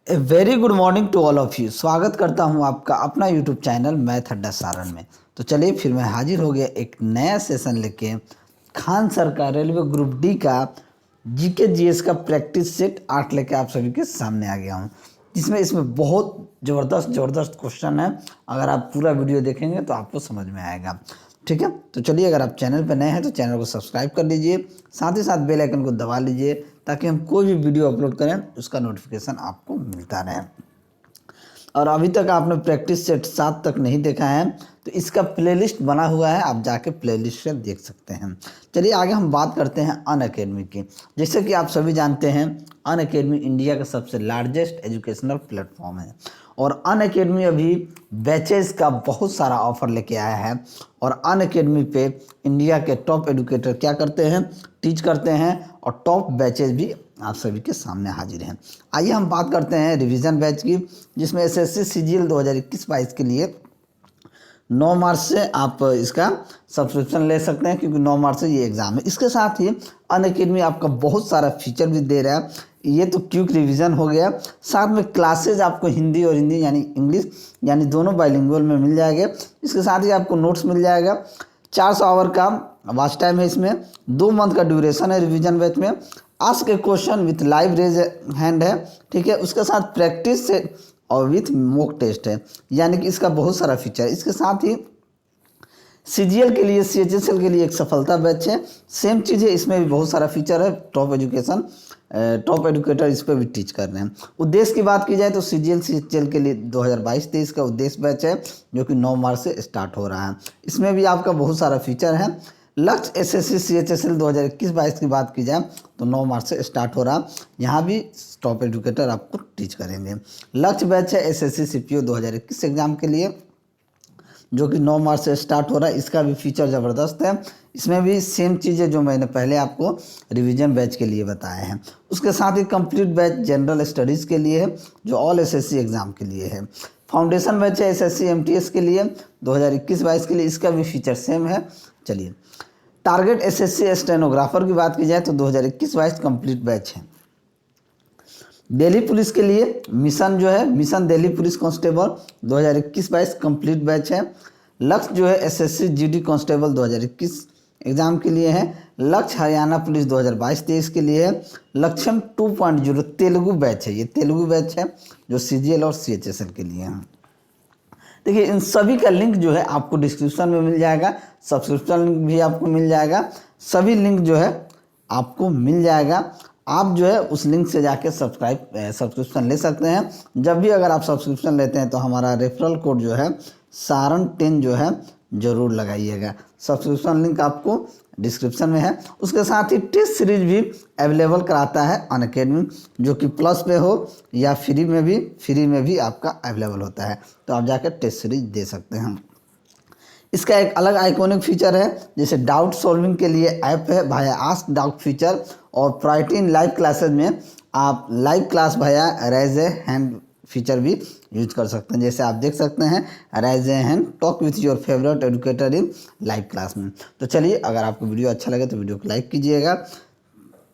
A very good morning to all of you. स्वागत करता हूं आपका अपना यूट्यूब चैनल मैथ अड्डा सारण में। तो चलिए फिर मैं हाजिर हो गया एक नया सेशन लेके। खान सर का रेलवे ग्रुप डी का जीके जीएस का प्रैक्टिस सेट 8 लेके आप सभी के सामने आ गया हूं, जिसमें इसमें बहुत ज़बरदस्त क्वेश्चन है। अगर आप पूरा वीडियो देखेंगे तो आपको समझ में आएगा। ठीक है, तो चलिए अगर आप चैनल पर नए हैं तो चैनल को सब्सक्राइब कर लीजिए, साथ ही साथ बेल आइकन को दबा लीजिए ताकि हम कोई भी वीडियो अपलोड करें उसका नोटिफिकेशन आपको मिलता रहे। और अभी तक आपने प्रैक्टिस सेट 7 तक नहीं देखा है तो इसका प्लेलिस्ट बना हुआ है, आप जाके प्लेलिस्ट से देख सकते हैं। चलिए आगे हम बात करते हैं अनअकैडमी की। जैसे कि आप सभी जानते हैं अनअकैडमी इंडिया का सबसे लार्जेस्ट एजुकेशनल प्लेटफॉर्म है और अनअकैडमी अभी बैचेस का बहुत सारा ऑफर लेके आया है। और अनअकैडमी पे इंडिया के टॉप एजुकेटर क्या करते हैं, टीच करते हैं और टॉप बैचेस भी आप सभी के सामने हाजिर हैं। आइए हम बात करते हैं रिवीजन बैच की, जिसमें एसएससी सीजीएल 2021-22 के लिए 9 मार्च से आप इसका सब्सक्रिप्शन ले सकते हैं, क्योंकि 9 मार्च से ये एग्ज़ाम है। इसके साथ ही अनअकैडमी आपका बहुत सारा फीचर भी दे रहा है। ये तो क्विक रिवीजन हो गया, साथ में क्लासेज आपको हिंदी और हिंदी यानी इंग्लिश यानी दोनों बाइलिंगुअल में मिल जाएंगे। इसके साथ ही आपको नोट्स मिल जाएगा। 400 आवर का वॉच टाइम है इसमें, 2 मंथ का ड्यूरेशन है रिवीजन बैच में। Ask a question with live raise hand है, ठीक है। उसके साथ प्रैक्टिस से और विथ मॉक टेस्ट है, यानी कि इसका बहुत सारा फीचर है। इसके साथ ही सीजीएल के लिए सीएचएसएल के लिए एक सफलता बैच है, सेम चीज़ है, इसमें भी बहुत सारा फीचर है। टॉप एजुकेटर इस पर भी टीच कर रहे हैं। उद्देश्य की बात की जाए तो सीजीएल सीएचएल के लिए 2022-23 का उद्देश्य बैच है, जो कि 9 मार्च से स्टार्ट हो रहा है। इसमें भी आपका बहुत सारा फीचर है। लक्ष्य एसएससी सीएचएसएल 2021-22 की बात की जाए तो 9 मार्च से स्टार्ट हो रहा, यहाँ भी टॉप एजुकेटर आपको टीच करेंगे। लक्ष्य बैच है एसएससी सीपीओ 2021 एग्जाम के लिए, जो कि 9 मार्च से स्टार्ट हो रहा है। इसका भी फीचर ज़बरदस्त है। इसमें भी सेम चीज़ें जो मैंने पहले आपको रिवीजन बैच के लिए बताए हैं। उसके साथ ही कंप्लीट बैच जनरल स्टडीज़ के लिए है, जो ऑल एसएससी एग्ज़ाम के लिए है। फाउंडेशन बैच है एसएससी एमटीएस के लिए 2021-22 के लिए, इसका भी फीचर सेम है। चलिए टारगेट एसएससी स्टेनोग्राफर की बात की जाए तो 2021-22 कंप्लीट बैच है। दिल्ली पुलिस के लिए मिशन जो है mission Delhi police constable 2021-22 complete batch है। लक्ष्य जो है एसएससी जीडी कांस्टेबल 2021 एग्ज़ाम के लिए है। लक्ष्य हरियाणा पुलिस 2022-23 के लिए है। लक्ष्यम 2.0 तेलुगु बैच है, ये तेलुगु बैच है जो सीजीएल और सीएचएसएल के लिए है। देखिए इन सभी का लिंक जो है आपको डिस्क्रिप्शन में मिल जाएगा, सब्सक्रिप्शन लिंक भी आपको मिल जाएगा, सभी लिंक जो है आपको मिल जाएगा। आप जो है उस लिंक से जाके सब्सक्रिप्शन ले सकते हैं। जब भी अगर आप सब्सक्रिप्शन लेते हैं तो हमारा रेफरल कोड जो है सारण 10 जो है ज़रूर लगाइएगा। सब्सक्रिप्शन लिंक आपको डिस्क्रिप्शन में है। उसके साथ ही टेस्ट सीरीज भी अवेलेबल कराता है अनअकैडमी, जो कि प्लस पे हो या फ्री में भी आपका अवेलेबल होता है, तो आप जाकर टेस्ट सीरीज दे सकते हैं। इसका एक अलग आइकॉनिक फीचर है, जैसे डाउट सॉल्विंग के लिए ऐप है भाया आस्क डाउट फीचर, और प्रायोरिटी इन लाइव क्लासेज में आप live class via raise a hand feature भी यूज कर सकते हैं। जैसे आप देख सकते हैं raise a hand talk with your favourite educator in live class में। तो चलिए अगर आपको वीडियो अच्छा लगे तो वीडियो को लाइक कीजिएगा,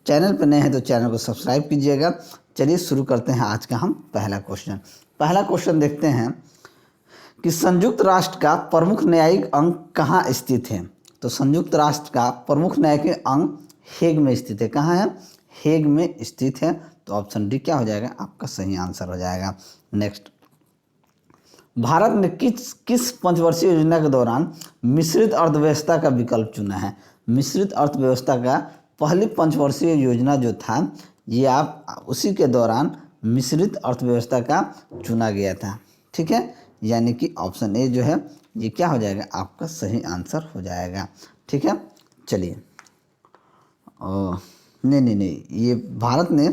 चैनल पर नए हैं तो चैनल को सब्सक्राइब कीजिएगा। चलिए शुरू करते हैं आज का हम पहला क्वेश्चन देखते हैं कि संयुक्त राष्ट्र का प्रमुख न्यायिक अंग कहाँ स्थित है। तो संयुक्त राष्ट्र का प्रमुख न्यायिक अंग हेग में स्थित है। कहाँ है? हेग में स्थित है। तो ऑप्शन डी क्या हो जाएगा? आपका सही आंसर हो जाएगा। नेक्स्ट, भारत ने किस पंचवर्षीय योजना के दौरान मिश्रित अर्थव्यवस्था का विकल्प चुना है? मिश्रित अर्थव्यवस्था का पहली पंचवर्षीय योजना जो था, ये आप उसी के दौरान मिश्रित अर्थव्यवस्था का चुना गया था। ठीक है, यानी कि ऑप्शन ए जो है ये क्या हो जाएगा? आपका सही आंसर हो जाएगा। ठीक है, चलिए नहीं, ये भारत ने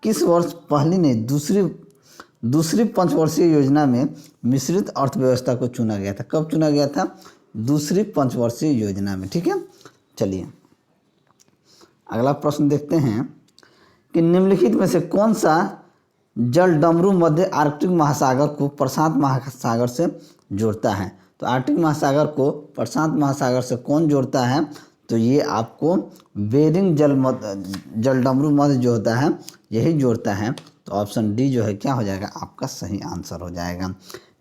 किस वर्ष पहली नहीं दूसरी पंचवर्षीय योजना में मिश्रित अर्थव्यवस्था को चुना गया था। कब चुना गया था? दूसरी पंचवर्षीय योजना में। ठीक है, चलिए अगला प्रश्न देखते हैं कि निम्नलिखित में से कौन सा जल डमरू मध्य आर्कटिक महासागर को प्रशांत महासागर से जोड़ता है? तो आर्कटिक महासागर को प्रशांत महासागर से कौन जोड़ता है? तो ये आपको बेरिंग जल डमरू मध्य जो होता है यही जोड़ता है तो ऑप्शन डी जो है क्या हो जाएगा आपका सही आंसर हो जाएगा।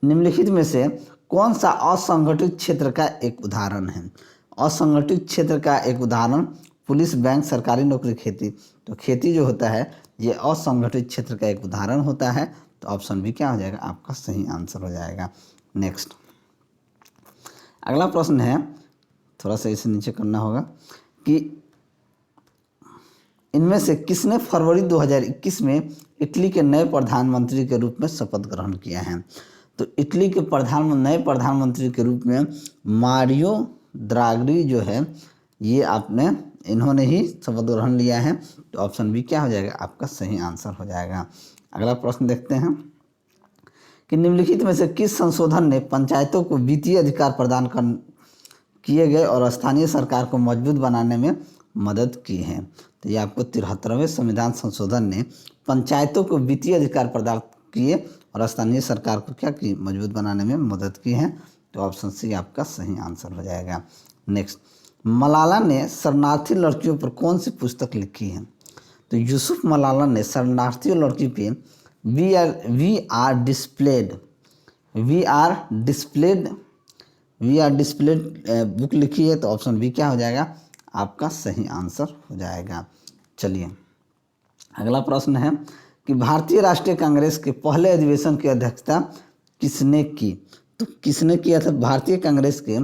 निम्नलिखित में से कौन सा असंगठित क्षेत्र का एक उदाहरण है? असंगठित क्षेत्र का एक उदाहरण पुलिस, बैंक, सरकारी नौकरी, खेती। तो खेती जो होता है ये असंगठित क्षेत्र का एक उदाहरण होता है। तो ऑप्शन बी क्या हो जाएगा आपका सही आंसर हो जाएगा। नेक्स्ट अगला प्रश्न है, थोड़ा सा इसे नीचे करना होगा कि इनमें से किसने फरवरी 2021 में इटली के नए प्रधानमंत्री के रूप में शपथ ग्रहण किया है? तो इटली के नए प्रधानमंत्री के रूप में मारियो द्रागी जो है ये इन्होंने ही शपथ ग्रहण लिया है। तो ऑप्शन बी क्या हो जाएगा आपका सही आंसर हो जाएगा। अगला प्रश्न देखते हैं कि निम्नलिखित में से किस संशोधन ने पंचायतों को वित्तीय अधिकार प्रदान किए गए और स्थानीय सरकार को मजबूत बनाने में मदद की है? तो ये आपको 73वें संविधान संशोधन ने पंचायतों को वित्तीय अधिकार प्रदान किए और स्थानीय सरकार को क्या की मजबूत बनाने में मदद की है। तो ऑप्शन सी आपका सही आंसर हो जाएगा। नेक्स्ट मलाला ने शरणार्थी लड़कियों पर कौन सी पुस्तक लिखी है? तो यूसुफ मलाला ने शरणार्थी लड़की पे वी आर डिस्प्लेड बुक लिखी है। तो ऑप्शन बी क्या हो जाएगा आपका सही आंसर हो जाएगा। चलिए अगला प्रश्न है कि भारतीय राष्ट्रीय कांग्रेस के पहले अधिवेशन की अध्यक्षता किसने की? तो किसने किया था? भारतीय कांग्रेस के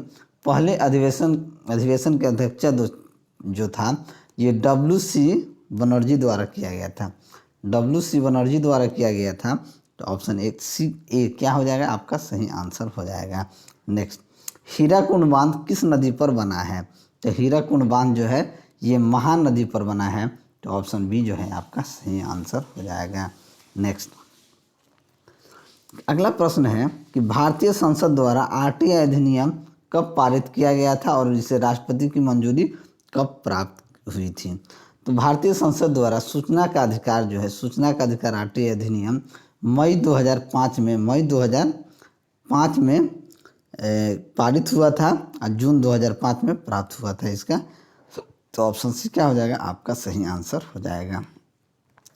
पहले अधिवेशन की अध्यक्षता जो था ये WC बनर्जी द्वारा किया गया था। WC बनर्जी द्वारा किया गया था। तो ऑप्शन ए क्या हो जाएगा आपका सही आंसर हो जाएगा। नेक्स्ट हीराकुंड बांध किस नदी पर बना है? तो हीराकुंड बांध जो है ये महानदी पर बना है। तो ऑप्शन बी जो है आपका सही आंसर हो जाएगा। नेक्स्ट अगला प्रश्न है कि भारतीय संसद द्वारा RTI अधिनियम कब पारित किया गया था और इसे राष्ट्रपति की मंजूरी कब प्राप्त हुई थी? तो भारतीय संसद द्वारा सूचना का अधिकार RTI अधिनियम मई 2005 में पारित हुआ था और जून 2005 में प्राप्त हुआ था इसका। तो ऑप्शन सी क्या हो जाएगा आपका सही आंसर हो जाएगा।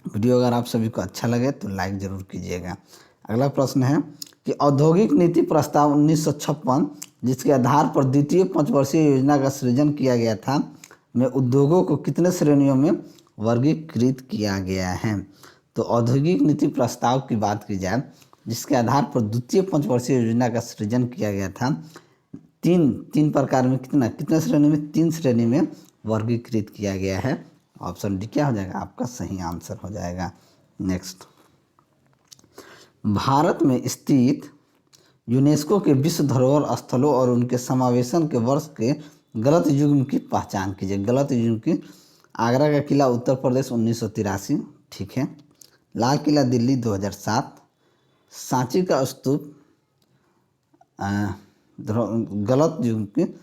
वीडियो अगर आप सभी को अच्छा लगे तो लाइक ज़रूर कीजिएगा। अगला प्रश्न है कि औद्योगिक नीति प्रस्ताव 1956 जिसके आधार पर द्वितीय पंचवर्षीय योजना का सृजन किया गया था में उद्योगों को कितने श्रेणियों में वर्गीकृत किया गया है? तो औद्योगिक नीति प्रस्ताव की बात की जाए जिसके आधार पर द्वितीय पंचवर्षीय योजना का सृजन किया गया था तीन प्रकार में कितने श्रेणी में 3 श्रेणी में वर्गीकृत किया गया है। ऑप्शन डी क्या हो जाएगा आपका सही आंसर हो जाएगा। नेक्स्ट भारत में स्थित यूनेस्को के विश्व धरोहर स्थलों और उनके समावेशन के वर्ष के गलत युग्म की पहचान कीजिए। गलत युग्म की आगरा का किला उत्तर प्रदेश 1983, ठीक है। लाल किला दिल्ली 2007, सांची का स्तूप गलत युग्म की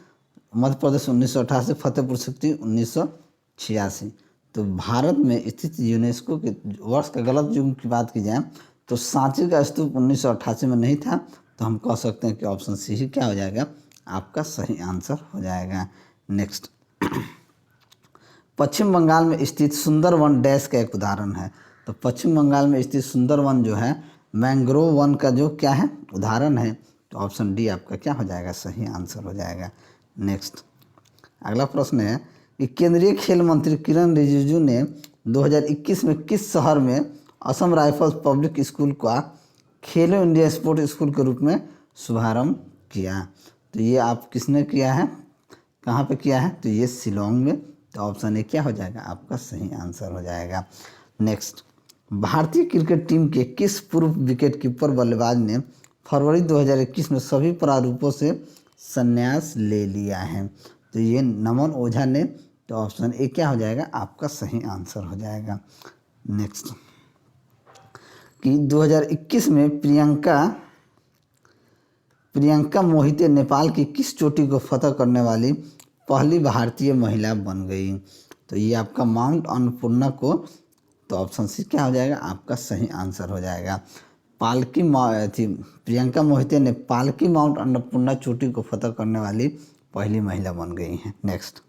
मध्य प्रदेश 1988, फतेहपुर सिक्री 1986। तो भारत में स्थित यूनेस्को के वर्ष का गलत युग्म की बात की जाए तो सांची का स्तूप 1988 में नहीं था। तो हम कह सकते हैं कि ऑप्शन सी ही क्या हो जाएगा आपका सही आंसर हो जाएगा। नेक्स्ट पश्चिम बंगाल में स्थित सुंदरवन डैश का एक उदाहरण है। तो पश्चिम बंगाल में स्थित सुंदरवन जो है मैंग्रोव वन का जो क्या है उदाहरण है। तो ऑप्शन डी आपका क्या हो जाएगा सही आंसर हो जाएगा। नेक्स्ट अगला प्रश्न है कि केंद्रीय खेल मंत्री किरण रिजिजू ने 2021 में किस शहर में असम राइफल्स पब्लिक स्कूल का खेलो इंडिया स्पोर्ट स्कूल के रूप में शुभारंभ किया? तो ये आप किसने किया है, कहाँ पे किया है? तो ये शिलोंग में। तो ऑप्शन ए क्या हो जाएगा आपका सही आंसर हो जाएगा। नेक्स्ट भारतीय क्रिकेट टीम के किस पूर्व विकेट कीपर बल्लेबाज ने फरवरी 2021 में सभी प्रारूपों से संन्यास ले लिया है? तो ये नमन ओझा ने। तो ऑप्शन ए क्या हो जाएगा आपका सही आंसर हो जाएगा। नेक्स्ट कि 2021 में प्रियंका मोहिते नेपाल की किस चोटी को फतह करने वाली पहली भारतीय महिला बन गई? तो ये आपका माउंट अन्नपूर्णा को। तो ऑप्शन सी क्या हो जाएगा आपका सही आंसर हो जाएगा। प्रियंका मोहिते ने पालकी माउंट अन्नपूर्णा चोटी को फतह करने वाली पहली महिला बन गई हैं। नेक्स्ट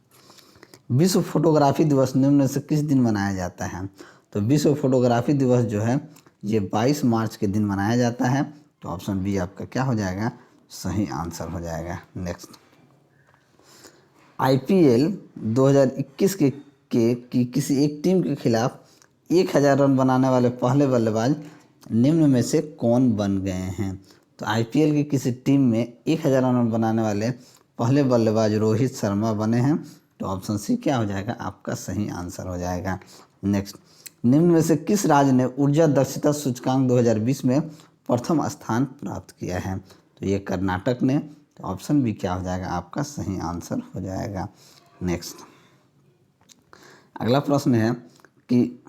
विश्व फोटोग्राफी दिवस निम्न से किस दिन मनाया जाता है? तो विश्व फोटोग्राफी दिवस जो है ये 22 मार्च के दिन मनाया जाता है। तो ऑप्शन बी आपका क्या हो जाएगा, सही आंसर हो जाएगा। नेक्स्ट, आईपीएल 2021 की किसी एक टीम के खिलाफ 1000 रन बनाने वाले पहले बल्लेबाज निम्न में से कौन बन गए हैं। तो आईपीएल की किसी टीम में 1000 रन बनाने वाले पहले बल्लेबाज रोहित शर्मा बने हैं। तो ऑप्शन सी क्या हो जाएगा, आपका सही आंसर हो जाएगा। नेक्स्ट, निम्न में से किस राज्य ने ऊर्जा दक्षता सूचकांक 2020 में प्रथम स्थान प्राप्त किया है। तो ये कर्नाटक ने। तो ऑप्शन बी क्या हो जाएगा, आपका सही आंसर हो जाएगा। नेक्स्ट, अगला प्रश्न है कि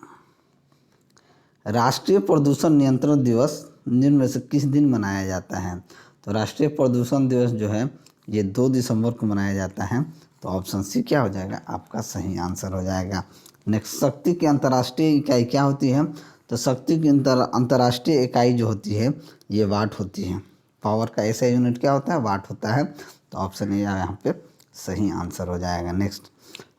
राष्ट्रीय प्रदूषण नियंत्रण दिवस निम्न में से किस दिन मनाया जाता है। तो राष्ट्रीय प्रदूषण दिवस जो है ये 2 दिसंबर को मनाया जाता है। तो ऑप्शन सी क्या हो जाएगा, आपका सही आंसर हो जाएगा। नेक्स्ट, शक्ति की अंतर्राष्ट्रीय इकाई क्या होती है। तो शक्ति की अंतर्राष्ट्रीय इकाई जो होती है ये वाट होती है। पावर का ऐसा यूनिट क्या होता है, वाट होता है। तो ऑप्शन ए यहाँ पे सही आंसर हो जाएगा। नेक्स्ट,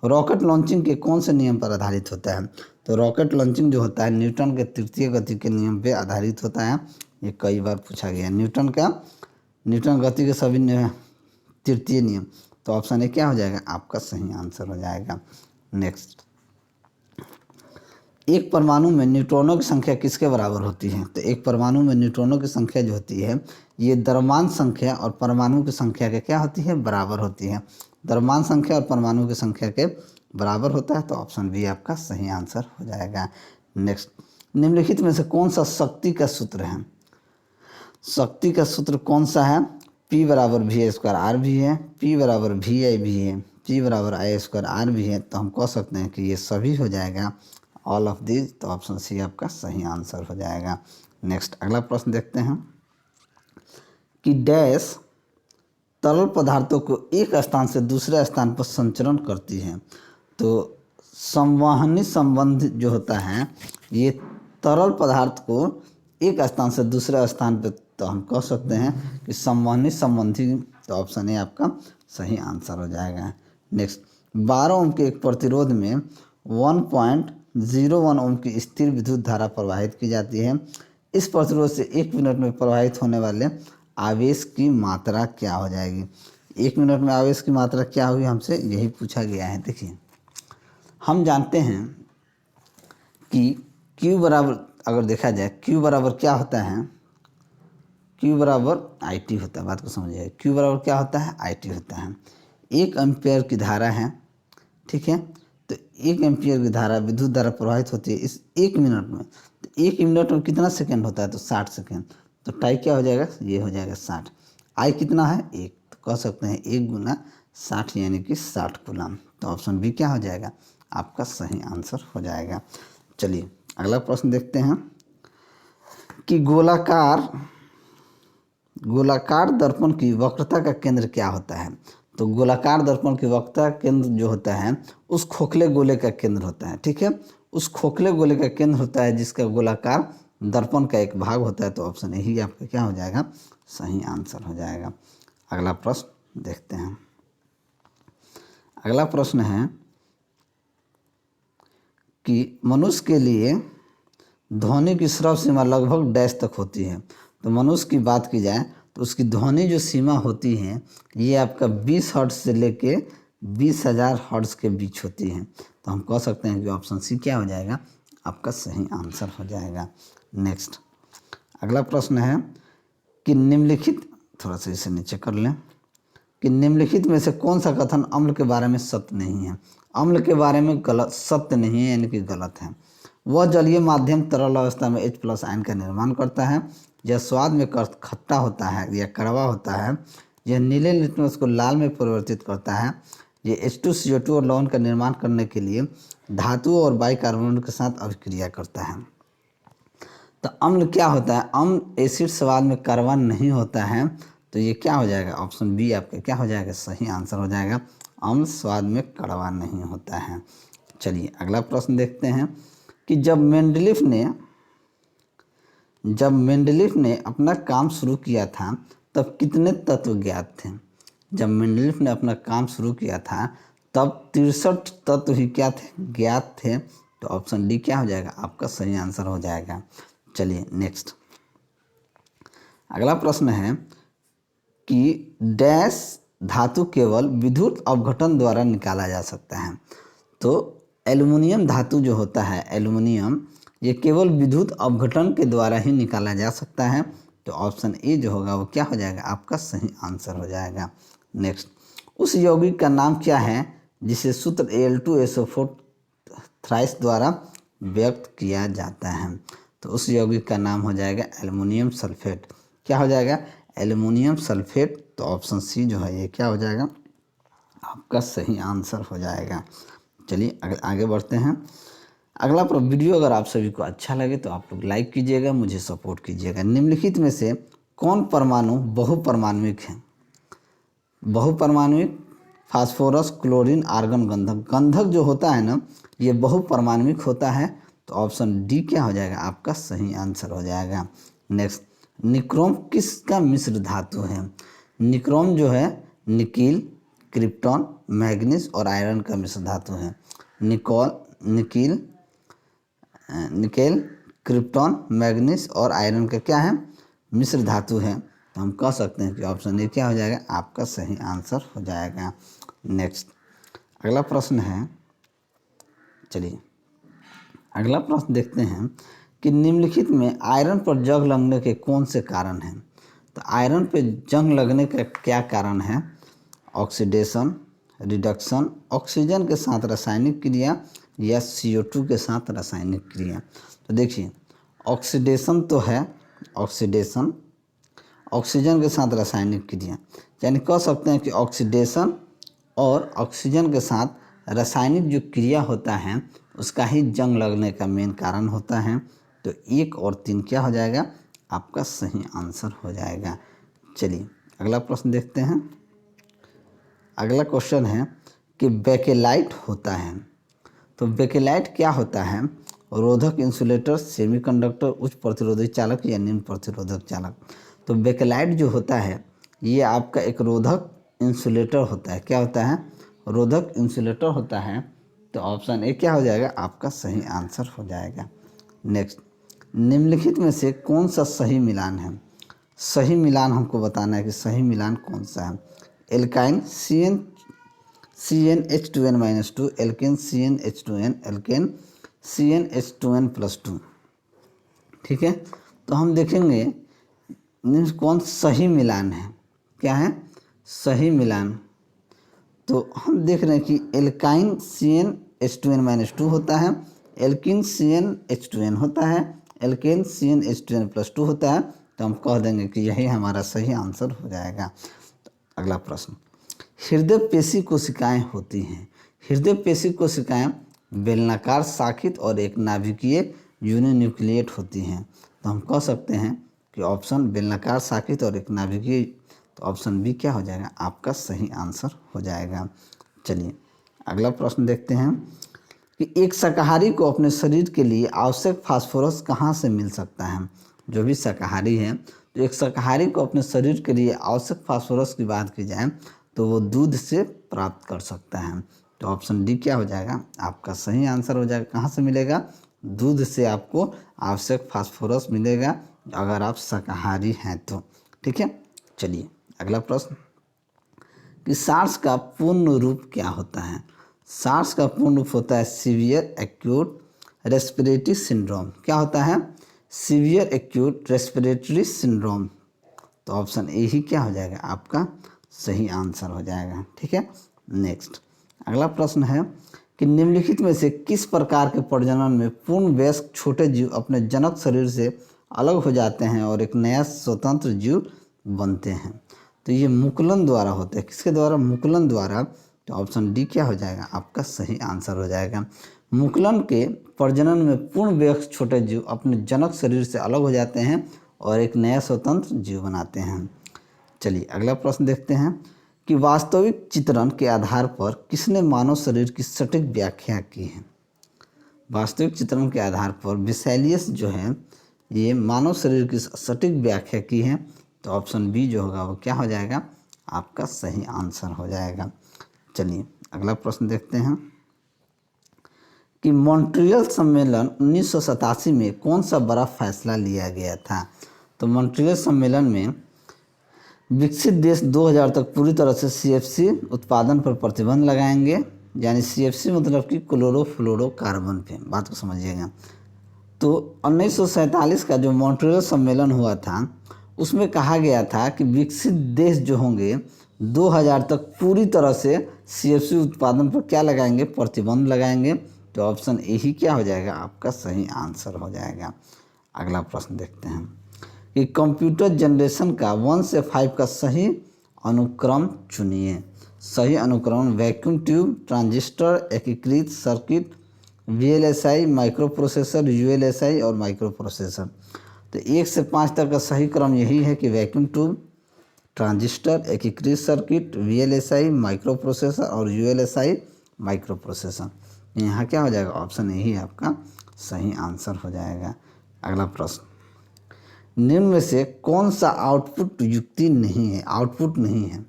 रॉकेट लॉन्चिंग के कौन से नियम पर आधारित होता है। तो रॉकेट लॉन्चिंग जो होता है न्यूटन के तृतीय गति के नियम पे आधारित होता है। ये कई बार पूछा गया है, न्यूटन गति के सभी तृतीय नियम। तो ऑप्शन ए क्या हो जाएगा, आपका सही आंसर हो जाएगा। नेक्स्ट, एक परमाणु में न्यूट्रॉनों की संख्या किसके बराबर होती है। तो एक परमाणु में न्यूट्रॉनों की संख्या जो होती है ये द्रव्यमान संख्या और परमाणु की संख्या के क्या होती है, बराबर होती है। द्रव्यमान संख्या और परमाणु की संख्या के बराबर होता है। तो ऑप्शन बी आपका सही आंसर हो जाएगा। नेक्स्ट, निम्नलिखित में से कौन सा शक्ति का सूत्र है। शक्ति का सूत्र कौन सा है, P बराबर VA² R भी है, P बराबर VI भी है, P बराबर I² R भी है। तो हम कह सकते हैं कि ये सभी हो जाएगा, ऑल ऑफ दिस। तो ऑप्शन सी आपका सही आंसर हो जाएगा। नेक्स्ट, अगला प्रश्न देखते हैं कि डैश तरल पदार्थों को एक स्थान से दूसरे स्थान पर संचरण करती है। तो संवहनी संबंध जो होता है ये तरल पदार्थ को एक स्थान से दूसरे स्थान पर, तो हम कह सकते हैं कि संवहनी संबंधी। तो ऑप्शन ए आपका सही आंसर हो जाएगा। नेक्स्ट, 12 ओम के एक प्रतिरोध में 1.01 ओम की स्थिर विद्युत धारा प्रवाहित की जाती है। इस प्रतिरोध से 1 मिनट में प्रवाहित होने वाले आवेश की मात्रा क्या हो जाएगी। 1 मिनट में आवेश की मात्रा क्या होगी, हमसे यही पूछा गया है। देखिए, हम जानते हैं कि Q बराबर, अगर देखा जाए Q बराबर क्या होता है, Q बराबर IT होता है। बात को समझिए, Q बराबर क्या होता है, IT होता है। 1 एम्पियर की धारा है, ठीक है। तो 1 एम्पियर की धारा विद्युत धारा प्रवाहित होती है इस 1 मिनट में। तो 1 मिनट में कितना सेकंड होता है, तो 60 सेकंड। तो टाई क्या हो जाएगा, ये हो जाएगा 60। आई कितना है, 1। तो कह सकते हैं 1 गुना 60 यानी कि 60 कूलम। तो ऑप्शन बी क्या हो जाएगा, आपका सही आंसर हो जाएगा। चलिए अगला प्रश्न देखते हैं कि गोलाकार दर्पण की वक्रता का केंद्र क्या होता है। तो गोलाकार दर्पण की वक्रता केंद्र जो होता है उस खोखले गोले का केंद्र होता है, ठीक है। उस खोखले गोले का केंद्र होता है जिसका गोलाकार दर्पण का एक भाग होता है। तो ऑप्शन यही आपका क्या हो जाएगा, सही आंसर हो जाएगा। अगला प्रश्न देखते हैं। अगला प्रश्न है कि मनुष्य के लिए ध्वनि की श्रव्य सीमा लगभग डैश तक होती है। तो मनुष्य की बात की जाए तो उसकी ध्वनि जो सीमा होती है ये आपका 20 हर्ट्ज से लेके 20,000 हर्ट्ज के बीच होती है। तो हम कह सकते हैं कि ऑप्शन सी क्या हो जाएगा, आपका सही आंसर हो जाएगा। नेक्स्ट, अगला प्रश्न है कि निम्नलिखित, थोड़ा सा इसे नीचे कर लें, कि निम्नलिखित में से कौन सा कथन अम्ल के बारे में सत्य नहीं है। अम्ल के बारे में गलत, सत्य नहीं है यानी कि गलत है। वह जलीय माध्यम तरल अवस्था में H+ आयन का निर्माण करता है। यह स्वाद में खट्टा होता है या कड़वा होता है। यह नीले लिटमस को लाल में परिवर्तित करता है। ये H2CO2 और लवण का निर्माण करने के लिए धातुओं और बाइकार्बोनेट के साथ अभिक्रिया करता है। तो अम्ल क्या होता है, अम्ल एसिड स्वाद में कार्बन नहीं होता है। तो ये क्या हो जाएगा, ऑप्शन बी आपका क्या हो जाएगा, सही आंसर हो जाएगा। अम्ल स्वाद में कड़वा नहीं होता है। चलिए अगला प्रश्न देखते हैं कि जब मेंडलीफ ने अपना काम शुरू किया था तब कितने तत्व ज्ञात थे। जब मेंडलीफ ने अपना काम शुरू किया था तब 63 तत्व ही क्या थे, ज्ञात थे। तो ऑप्शन डी क्या हो जाएगा, आपका सही आंसर हो जाएगा। चलिए नेक्स्ट, अगला प्रश्न है कि डैश धातु केवल विद्युत अपघटन द्वारा निकाला जा सकता है। तो एल्युमिनियम धातु जो होता है, एल्युमिनियम, ये केवल विद्युत अपघटन के द्वारा ही निकाला जा सकता है। तो ऑप्शन ए जो होगा वो क्या हो जाएगा, आपका सही आंसर हो जाएगा। नेक्स्ट, उस यौगिक का नाम क्या है जिसे सूत्र Al2SO4 थ्राइस द्वारा व्यक्त किया जाता है। तो उस यौगिक का नाम हो जाएगा एल्युमिनियम सल्फेट। क्या हो जाएगा, एल्युमिनियम सल्फेट। तो ऑप्शन सी जो है ये क्या हो जाएगा, आपका सही आंसर हो जाएगा। चलिए आगे बढ़ते हैं। अगला वीडियो अगर आप सभी को अच्छा लगे तो आप लोग लाइक कीजिएगा, मुझे सपोर्ट कीजिएगा। निम्नलिखित में से कौन परमाणु बहुपरमाणुक है। बहुपरमाणुक फास्फोरस, क्लोरीन, आर्गन, गंधक। गंधक जो होता है ना, ये बहुपरमाणुक होता है। तो ऑप्शन डी क्या हो जाएगा, आपका सही आंसर हो जाएगा। नेक्स्ट, निक्रोम किसका मिश्र धातु है। निक्रोम जो है निकिल, क्रिप्टॉन, मैग्नीज और आयरन का मिश्र धातु है। निकेल, क्रिप्टॉन, मैग्नीज और आयरन का क्या है, मिश्र धातु है। तो हम कह सकते हैं कि ऑप्शन ए क्या हो जाएगा, आपका सही आंसर हो जाएगा। नेक्स्ट, अगला प्रश्न है, चलिए अगला प्रश्न देखते हैं कि निम्नलिखित में आयरन पर जंग लगने के कौन से कारण हैं। तो आयरन पर जंग लगने का क्या कारण है, ऑक्सीडेशन, रिडक्शन, ऑक्सीजन के साथ रासायनिक क्रिया या CO2 के साथ रासायनिक क्रिया। तो देखिए ऑक्सीडेशन तो है, ऑक्सीडेशन, ऑक्सीजन के साथ रासायनिक क्रिया, यानी कह सकते हैं कि ऑक्सीडेशन और ऑक्सीजन के साथ रासायनिक जो क्रिया होता है उसका ही जंग लगने का मेन कारण होता है। तो 1 और 3 क्या हो जाएगा, आपका सही आंसर हो जाएगा। चलिए अगला प्रश्न देखते हैं। अगला क्वेश्चन है कि बेकेलाइट होता है। तो बेकेलाइट क्या होता है, रोधक, इंसुलेटर, सेमीकंडक्टर, उच्च प्रतिरोधी चालक या निम्न प्रतिरोधक चालक। तो बेकेलाइट जो होता है ये आपका एक रोधक इंसुलेटर होता है। क्या होता है, रोधक इंसुलेटर होता है। तो ऑप्शन ए क्या हो जाएगा, आपका सही आंसर हो जाएगा। नेक्स्ट, निम्नलिखित में से कौन सा सही मिलान है। सही मिलान हमको बताना है कि सही मिलान कौन सा है। Alkyne CnH2n-2, alkene CnH2n, alkane CnH2n+2। ठीक है, तो हम देखेंगे कौन सही मिलान है। क्या है, सही मिलान। तो हम देख रहे हैं कि एल्काइन CnH2n-2 होता है, एल्किन CnH2n होता है, एल्केन CnH2n+2 होता है। तो हम कह देंगे कि यही हमारा सही आंसर हो जाएगा। तो अगला प्रश्न, हृदय पेशी कोशिकाएं होती हैं। हृदय पेशी कोशिकाएं बेलनाकार, शाखित और एक नाभिकीय यूनिन्यूक्लिएट होती हैं। तो हम कह सकते हैं कि ऑप्शन बेलनाकार, शाखित और एक नाभिकीय। तो ऑप्शन बी क्या हो जाएगा, आपका सही आंसर हो जाएगा। चलिए अगला प्रश्न देखते हैं कि एक शाकाहारी को अपने शरीर के लिए आवश्यक फास्फोरस कहाँ से मिल सकता है। जो भी शाकाहारी है, तो एक शाकाहारी को अपने शरीर के लिए आवश्यक फास्फोरस की बात की जाए तो वो दूध से प्राप्त कर सकता है। तो ऑप्शन डी क्या हो जाएगा, आपका सही आंसर हो जाएगा। कहाँ से मिलेगा, दूध से आपको आवश्यक फास्फोरस मिलेगा अगर आप शाकाहारी हैं तो। ठीक है, चलिए अगला प्रश्न कि सार्स का पूर्ण रूप क्या होता है। सार्स का पूर्ण रूप होता है सीवियर एक्यूट रेस्पिरेटरी सिंड्रोम। क्या होता है, सीवियर एक्यूट रेस्पिरेटरी सिंड्रोम। तो ऑप्शन ए ही क्या हो जाएगा, आपका सही आंसर हो जाएगा। ठीक है, नेक्स्ट अगला प्रश्न है कि निम्नलिखित में से किस प्रकार के प्रजनन में पूर्ण वयस्क छोटे जीव अपने जनक शरीर से अलग हो जाते हैं और एक नया स्वतंत्र जीव बनते हैं। तो ये मुकुलन द्वारा होते हैं। किसके द्वारा, मुकुलन द्वारा। तो ऑप्शन डी क्या हो जाएगा, आपका सही आंसर हो जाएगा। मुकुलन के प्रजनन में पूर्ण वयस्क छोटे जीव अपने जनक शरीर से अलग हो जाते हैं और एक नया स्वतंत्र जीव बनाते हैं। चलिए अगला प्रश्न देखते हैं कि वास्तविक चित्रण के आधार पर किसने मानव शरीर की सटीक व्याख्या की है। वास्तविक चित्रण के आधार पर बेसेलियस जो है ये मानव शरीर की सटीक व्याख्या की है। तो ऑप्शन बी जो होगा वो क्या हो जाएगा, आपका सही आंसर हो जाएगा। चलिए अगला प्रश्न देखते हैं कि मॉन्ट्रियल सम्मेलन 1987 में कौन सा बड़ा फैसला लिया गया था। तो मॉन्ट्रियल सम्मेलन में विकसित देश 2000 तक पूरी तरह से CFC उत्पादन पर प्रतिबंध लगाएंगे, यानी CFC मतलब कि क्लोरोफ्लोरोकार्बन पे, बात को समझिएगा। तो 1947 का जो मॉन्ट्रियल सम्मेलन हुआ था उसमें कहा गया था कि विकसित देश जो होंगे 2000 तक पूरी तरह से CFC उत्पादन पर क्या लगाएंगे, प्रतिबंध लगाएंगे। तो ऑप्शन ए ही क्या हो जाएगा, आपका सही आंसर हो जाएगा। अगला प्रश्न देखते हैं कि कंप्यूटर जनरेशन का 1 से 5 का सही अनुक्रम चुनिए। सही अनुक्रम वैक्यूम ट्यूब, ट्रांजिस्टर, एकीकृत circuit, VLSI, micro processor, ULSI और माइक्रो प्रोसेसर। तो 1 से 5 तक का सही क्रम यही है कि वैक्यूम ट्यूब, ट्रांजिस्टर, एकीकृत सर्किट, VLSI, माइक्रो प्रोसेसर और ULSI माइक्रो प्रोसेसर। यहाँ क्या हो जाएगा, ऑप्शन यही आपका सही आंसर हो जाएगा। अगला प्रश्न, निम्न में से कौन सा आउटपुट नहीं है,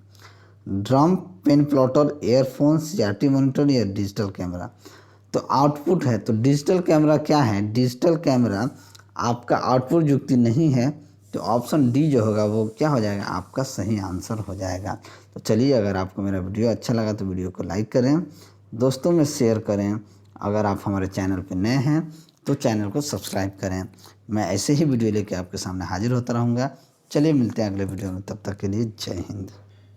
drum, pen plotter, earphone, CRT monitor या डिजिटल कैमरा। तो आउटपुट है तो डिजिटल कैमरा क्या है, डिजिटल कैमरा आपका आउटपुट युक्ति नहीं है। तो ऑप्शन डी जो होगा वो क्या हो जाएगा, आपका सही आंसर हो जाएगा। तो चलिए, अगर आपको मेरा वीडियो अच्छा लगा तो वीडियो को लाइक करें, दोस्तों में शेयर करें। अगर आप हमारे चैनल पर नए हैं तो चैनल को सब्सक्राइब करें। मैं ऐसे ही वीडियो लेके आपके सामने हाजिर होता रहूँगा। चलिए मिलते हैं अगले वीडियो में, तब तक के लिए जय हिंद।